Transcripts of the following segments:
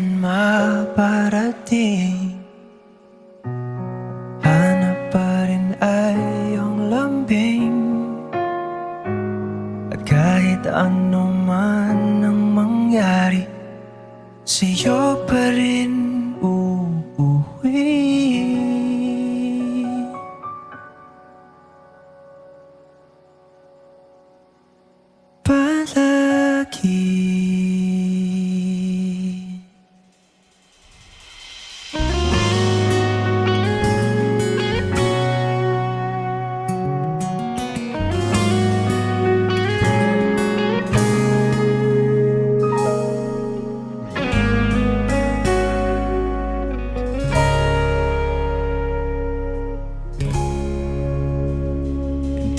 man maparating, hanap pa rin ay iyong lambing. At kahit ano man ang mangyari, sa'yo pa rin uuwi. Palagi.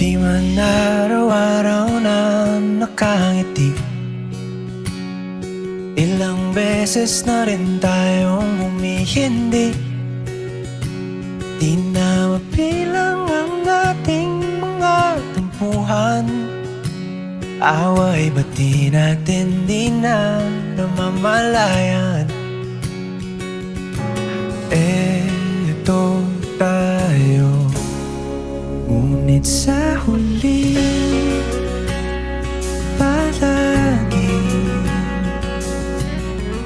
Di man araw-araw na nakangiti, ilang beses na rin tayong humihindi. Di na mabilang ang ating mga tampuhan. Away ba't di natin di na namamalayan? Eto tayo, ngunit sa huli palagi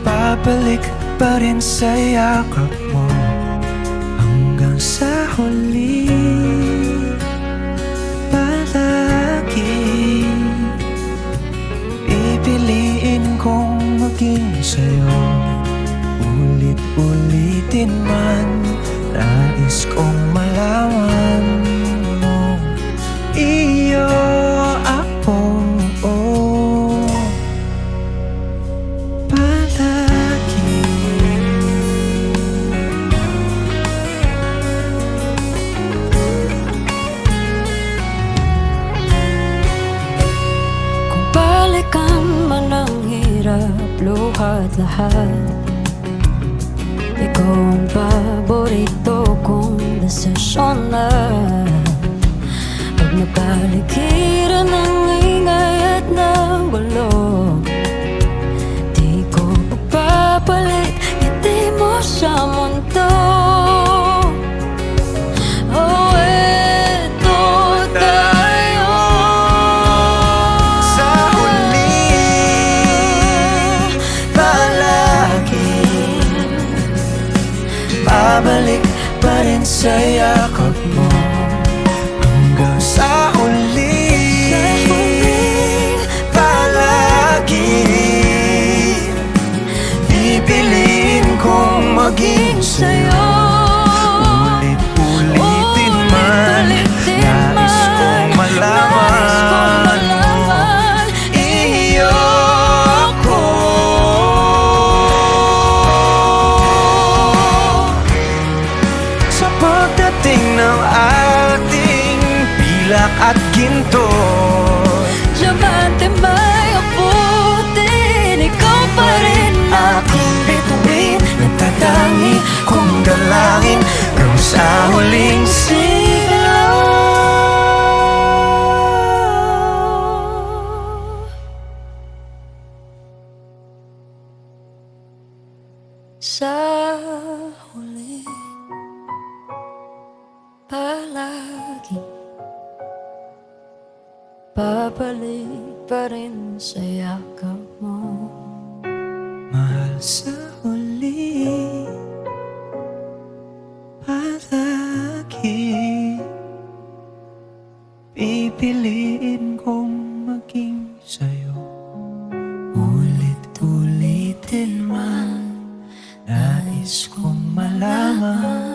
babalik pa rin sa yakap mo. Hanggang sa huli palagi pipiliin kong maging sa'yo. Ulit-ulitin man, nais kong malaman mo, iyo ako, palagi. Kung balikan man ang hirap, luhat lahat, ikaw ang paborito kong desisyon na. Pag napaligiran ng ingay at ng gulo, di ko pagpapalit ngiti mo sa mundo. Oh, eto tayo Sa huli palagi babalik pa rin sa yakap mo. Hanggang sa huli palagi pipiliin kong maging sa'yo. Ulit-ulitin man, nais kong malaman mo, iyo ako. Sa pagdating ng ating pilak at ginto, Diamante may abutin, ikaw pa rin aking bituin, nagtatangi kong dalangin hanggang sa huling sigaw. sa huli palagi babalik pa rin sa yakap mo. Mahal, sa huli palagi pipiliin kong maging sa'yo. Ulit-ulitin man, nais kong malaman